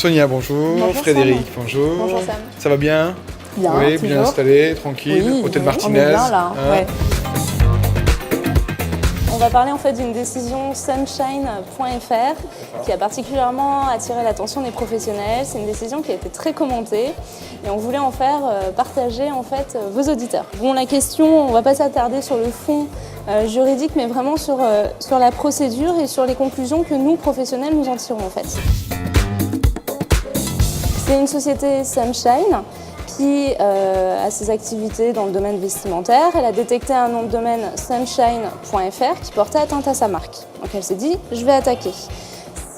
Sonia, bonjour. Bonjour, Frédéric, Sam. bonjour. Bonjour, Sam. Ça va bien? Bien, Oui, toujours. bien installé, tranquille. Oui, Hôtel oui, Martinez. on est bien là. hein. Ouais. On va parler en fait d'une décision Sunshine.fr qui a particulièrement attiré l'attention des professionnels. C'est une décision qui a été très commentée et on voulait en faire partager en fait vos auditeurs. Bon, la question, on va pas s'attarder sur le fond juridique, mais vraiment sur la procédure et sur les conclusions que nous professionnels nous en tirons en fait. C'est une société Sunshine qui a ses activités dans le domaine vestimentaire. Elle a détecté un nom de domaine sunshine.fr qui portait atteinte à sa marque. Donc elle s'est dit, je vais attaquer.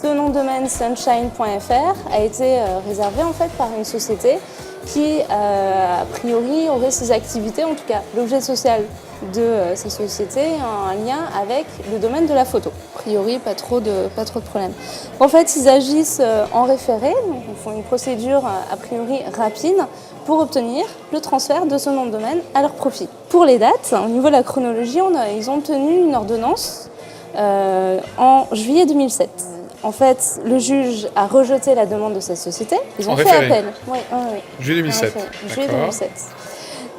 Ce nom de domaine sunshine.fr a été réservé en fait par une société qui, a priori, aurait ses activités, en tout cas l'objet social de ces sociétés, en lien avec le domaine de la photo. A priori, pas trop de problèmes. En fait, ils agissent en référé, donc ils font une procédure a priori rapide pour obtenir le transfert de ce nom de domaine à leur profit. Pour les dates, au niveau de la chronologie, ils ont obtenu une ordonnance en juillet 2007. En fait, le juge a rejeté la demande de cette société. Ils ont fait appel. Oui. Juillet 2007. Juillet 2007.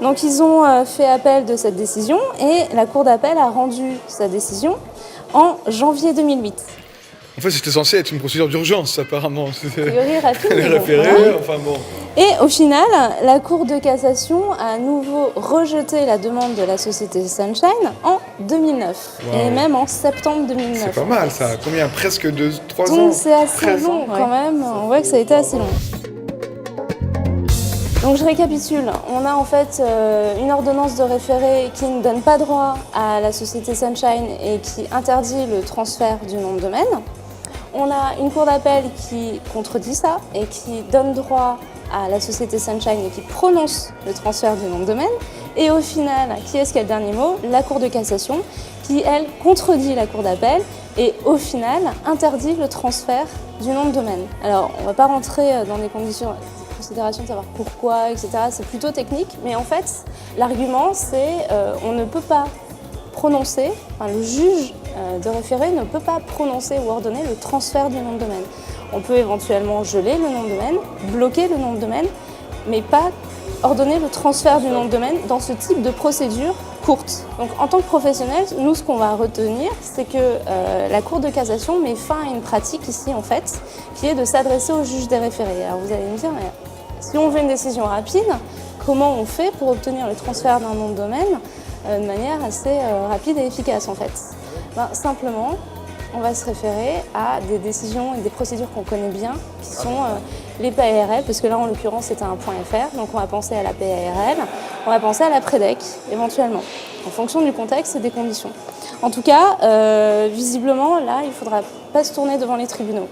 Donc ils ont fait appel de cette décision et la Cour d'appel a rendu sa décision en janvier 2008. En fait, c'était censé être une procédure d'urgence, apparemment. A priori rapide. Les mais bon, référés, voilà. enfin bon. Et au final, la Cour de cassation a à nouveau rejeté la demande de la société Sunshine en 2009. Wow. Et même en septembre 2009. C'est pas mal, ça. Combien? Presque 3 ans? Donc c'est assez 13 long ans. quand même. On voit que ça a été assez long. Donc je récapitule, on a en fait une ordonnance de référé qui ne donne pas droit à la société Sunshine et qui interdit le transfert du nom de domaine. On a une cour d'appel qui contredit ça et qui donne droit à la société Sunshine et qui prononce le transfert du nom de domaine. Et au final, qui est-ce qui a le dernier mot? La Cour de cassation qui, elle, contredit la cour d'appel et au final interdit le transfert du nom de domaine. Alors on ne va pas rentrer dans des considérations de savoir pourquoi, etc. C'est plutôt technique, mais en fait, l'argument, c'est on ne peut pas prononcer, enfin, le juge de référé ne peut pas prononcer ou ordonner le transfert du nom de domaine. On peut éventuellement geler le nom de domaine, bloquer le nom de domaine, mais pas ordonner le transfert du nom de domaine dans ce type de procédure courte. Donc en tant que professionnel, nous ce qu'on va retenir, c'est que la Cour de cassation met fin à une pratique ici en fait, qui est de s'adresser au juge des référés. Alors vous allez me dire, mais si on veut une décision rapide, comment on fait pour obtenir le transfert d'un nom de domaine de manière assez rapide et efficace en fait? Simplement, on va se référer à des décisions et des procédures qu'on connaît bien, qui sont les PARL, parce que là en l'occurrence c'était un .fr, donc on va penser à la PARL, on va penser à la PREDEC éventuellement, en fonction du contexte et des conditions. En tout cas, visiblement là il ne faudra pas se tourner devant les tribunaux.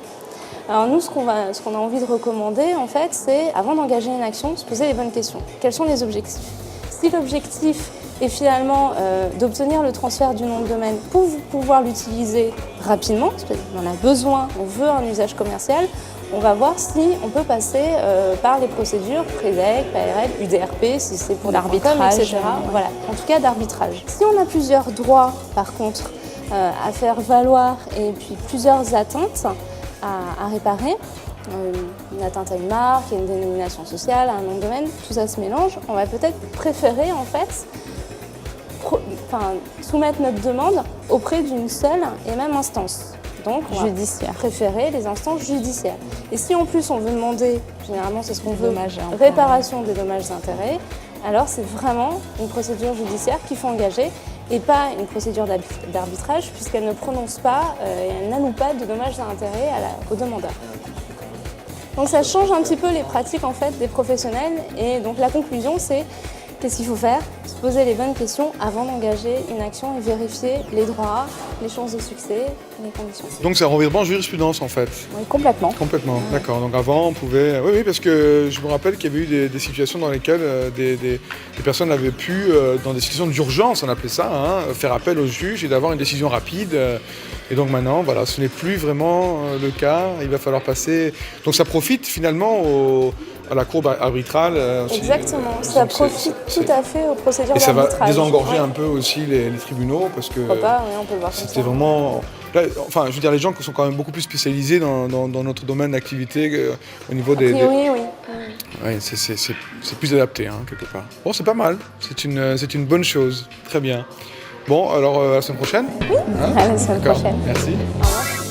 Alors nous, ce qu'on a envie de recommander, en fait, c'est, avant d'engager une action, se poser les bonnes questions. Quels sont les objectifs? Si l'objectif est finalement d'obtenir le transfert du nom de domaine pour pouvoir l'utiliser rapidement, c'est-à-dire qu'on a besoin, on veut un usage commercial, on va voir si on peut passer par les procédures PREDEC, PARL, UDRP, si c'est pour l'arbitrage, etc. Voilà, en tout cas d'arbitrage. Si on a plusieurs droits, par contre, à faire valoir et puis plusieurs atteintes à réparer, une atteinte à une marque, une dénomination sociale, un nom de domaine, tout ça se mélange, on va peut-être préférer en fait soumettre notre demande auprès d'une seule et même instance. Donc on va préférer les instances judiciaires. Et si en plus on veut demander, généralement c'est ce qu'on veut, réparation des dommages et intérêts, alors c'est vraiment une procédure judiciaire qu'il faut engager et pas une procédure d'arbitrage puisqu'elle ne prononce pas et elle n'alloue pas de dommages et intérêts au demandeur. Donc ça change un petit peu les pratiques en fait des professionnels et donc la conclusion c'est qu'est-ce qu'il faut faire? Se poser les bonnes questions avant d'engager une action et vérifier les droits, les chances de succès, les conditions. Donc c'est un revirement en jurisprudence en fait? Oui, complètement. Complètement, d'accord. Donc avant on pouvait... Oui, parce que je me rappelle qu'il y avait eu des situations dans lesquelles des personnes avaient pu, dans des situations d'urgence, on appelait ça, faire appel au juge et d'avoir une décision rapide. Et donc maintenant, voilà, ce n'est plus vraiment le cas. Il va falloir passer... Donc ça profite finalement à la cour arbitrale. Exactement, ça profite tout à fait aux procédures d'arbitrage. Et ça va désengorger un peu aussi les tribunaux parce que on peut le voir comme c'était vraiment... Là, enfin, je veux dire, les gens qui sont quand même beaucoup plus spécialisés dans notre domaine d'activité au niveau A priori, oui. Ouais, c'est plus adapté, hein, quelque part. Bon, c'est pas mal. C'est une bonne chose. Très bien. Bon, alors à la semaine prochaine. Oui, à la semaine prochaine. Merci. Au revoir.